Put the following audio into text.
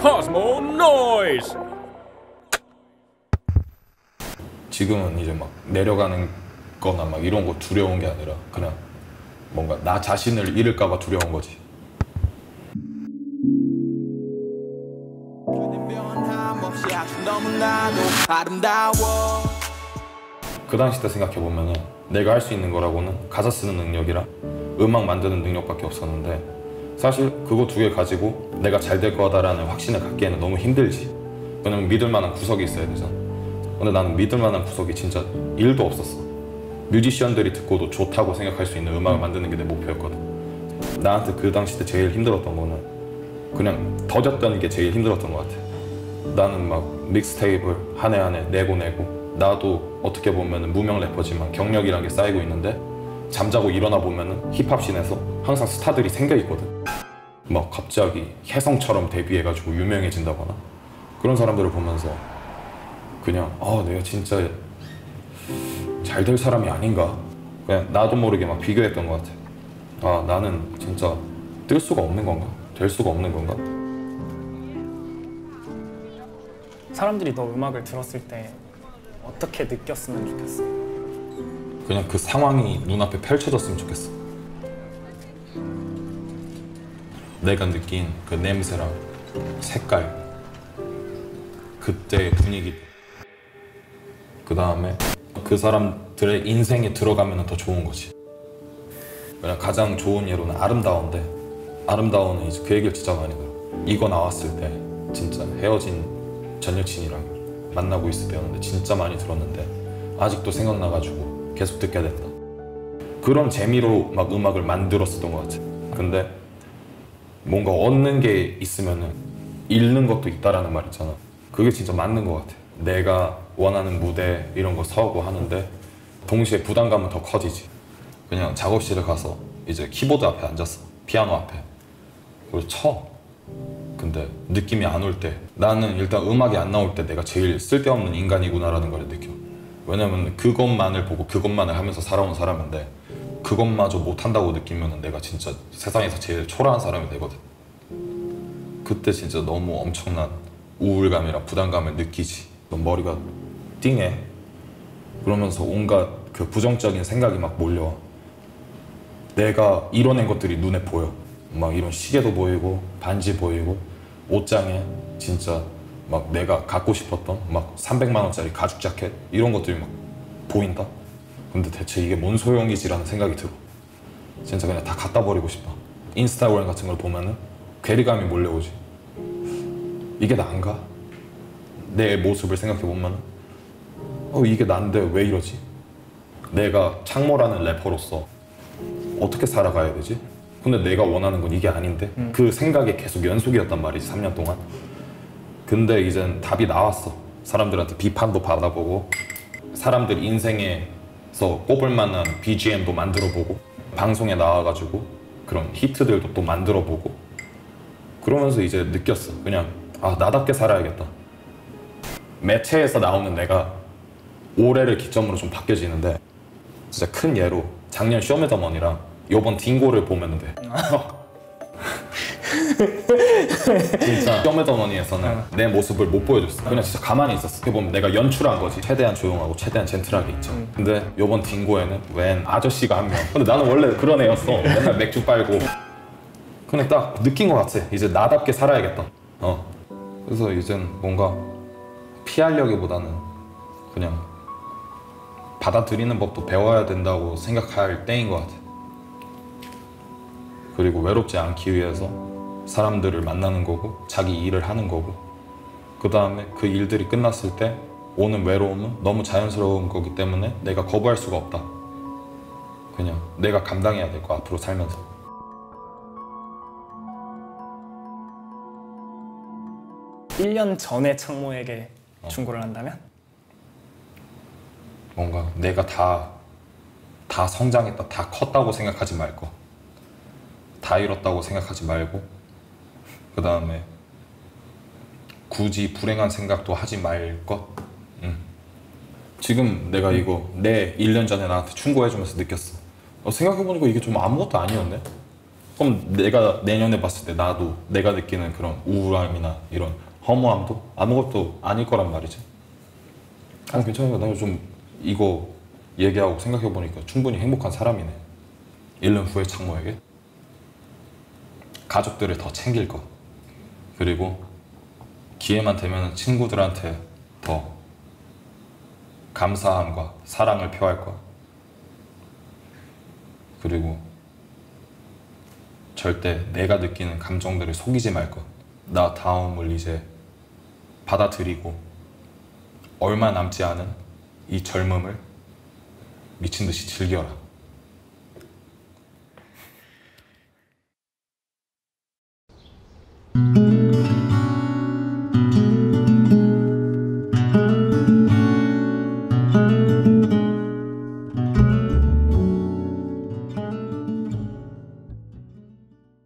Cosmo Noise. 지금은 이제 막 내려가는 거나 막 이런 거 두려운 게 아니라 그냥 뭔가 나 자신을 잃을까 봐 두려운 거지. 그 당시 때 생각해보면은 내가 할 수 있는 거라고는 가사 쓰는 능력이랑 음악 만드는 능력밖에 없었는데 사실 그거 두 개 가지고 내가 잘 될 거다라는 확신을 갖기에는 너무 힘들지. 왜냐면 믿을 만한 구석이 있어야 되잖아. 근데 나는 믿을 만한 구석이 진짜 1도 없었어. 뮤지션들이 듣고도 좋다고 생각할 수 있는 음악을 만드는 게 내 목표였거든. 나한테 그 당시 때 제일 힘들었던 거는 그냥 더뎠던 게 제일 힘들었던 것 같아. 나는 막 믹스테이프를 한 해 한 해 내고 나도 어떻게 보면 무명 래퍼지만 경력이란 게 쌓이고 있는데 잠자고 일어나 보면은 힙합씬에서 항상 스타들이 생겨 있거든. 막 갑자기 혜성처럼 데뷔해가지고 유명해진다거나 그런 사람들을 보면서 그냥 내가 진짜 잘 될 사람이 아닌가? 그냥 나도 모르게 막 비교했던 것 같아. 나는 진짜 뜰 수가 없는 건가? 될 수가 없는 건가? 사람들이 너 음악을 들었을 때 어떻게 느꼈으면 좋겠어? 그냥 그 상황이 눈앞에 펼쳐졌으면 좋겠어. 내가 느낀 그 냄새랑 색깔, 그때의 분위기, 그 다음에 그 사람들의 인생에 들어가면 더 좋은 거지. 그냥 가장 좋은 예로는 아름다운데, 아름다운은 이제 그 얘기를 진짜 많이 들어. 이거 나왔을 때 진짜 헤어진 전 여친이랑 만나고 있을 때였는데 진짜 많이 들었는데 아직도 생각나가지고 계속 듣게 됐다. 그런 재미로 막 음악을 만들었었던 것 같아. 근데 뭔가 얻는 게 있으면은 잃는 것도 있다라는 말 있잖아. 그게 진짜 맞는 것 같아. 내가 원하는 무대 이런 거 서고 하는데 동시에 부담감은 더 커지지. 그냥 작업실에 가서 이제 키보드 앞에 앉았어. 피아노 앞에. 그걸 쳐. 근데 느낌이 안 올 때, 나는 일단 음악이 안 나올 때 내가 제일 쓸데없는 인간이구나라는 걸 느껴. 왜냐면 그것만을 보고 그것만을 하면서 살아온 사람인데 그것마저 못한다고 느끼면 내가 진짜 세상에서 제일 초라한 사람이 되거든. 그때 진짜 너무 엄청난 우울감이랑 부담감을 느끼지. 머리가 띵해. 그러면서 온갖 그 부정적인 생각이 막 몰려와. 내가 이뤄낸 것들이 눈에 보여. 막 이런 시계도 보이고 반지 보이고 옷장에 진짜 막 내가 갖고 싶었던 막 300만 원짜리 가죽 자켓 이런 것들이 막 보인다? 근데 대체 이게 뭔 소용이지라는 생각이 들어. 진짜 그냥 다 갖다 버리고 싶다. 인스타그램 같은 걸 보면은 괴리감이 몰려오지. 이게 난가? 내 모습을 생각해보면 이게 난데 왜 이러지? 내가 창모라는 래퍼로서 어떻게 살아가야 되지? 근데 내가 원하는 건 이게 아닌데 그 생각이 계속 연속이었단 말이지 3년 동안. 근데 이젠 답이 나왔어. 사람들한테 비판도 받아보고 사람들 인생에서 꼽을 만한 BGM도 만들어보고 방송에 나와가지고 그런 히트들도 또 만들어보고 그러면서 이제 느꼈어. 그냥 나답게 살아야겠다. 매체에서 나오는 내가 올해를 기점으로 좀 바뀌어지는데 진짜 큰 예로 작년 쇼미더머니랑 요번 딩고를 보면 돼. 진짜 쇼미더머니에서는 내 모습을 못 보여줬어. 그냥 진짜 가만히 있었어. 어떻게 보면 내가 연출한 거지. 최대한 조용하고 최대한 젠틀하게 있죠. 근데 요번 딩고에는 웬 아저씨가 한 명. 근데 나는 원래 그런 애였어. 맨날 맥주 빨고. 그냥 딱 느낀 것 같아. 이제 나답게 살아야겠다. 그래서 이젠 뭔가 피하려기보다는 그냥 받아들이는 법도 배워야 된다고 생각할 때인 것 같아. 그리고 외롭지 않기 위해서 사람들을 만나는 거고 자기 일을 하는 거고 그 다음에 그 일들이 끝났을 때 오는 외로움은 너무 자연스러운 거기 때문에 내가 거부할 수가 없다. 그냥 내가 감당해야 될 거 앞으로 살면서. 일 년 전에 창모에게 충고를 한다면? 뭔가 내가 다 성장했다, 다 컸다고 생각하지 말고 다 이뤘다고 생각하지 말고 그 다음에 굳이 불행한 생각도 하지 말 것. 지금 내가 이거 내 1년 전에 나한테 충고해주면서 느꼈어. 생각해보니까 이게 좀 아무것도 아니었네? 그럼 내가 내년에 봤을 때 나도 내가 느끼는 그런 우울함이나 이런 허무함도 아무것도 아닐 거란 말이지. 괜찮아요. 나 좀 이거 얘기하고 생각해보니까 충분히 행복한 사람이네. 1년 후에 창모에게 가족들을 더 챙길 것, 그리고 기회만 되면 친구들한테 더 감사함과 사랑을 표할 것, 그리고 절대 내가 느끼는 감정들을 속이지 말 것. 나 다음을 이제 받아들이고 얼마 남지 않은 이 젊음을 미친 듯이 즐겨라.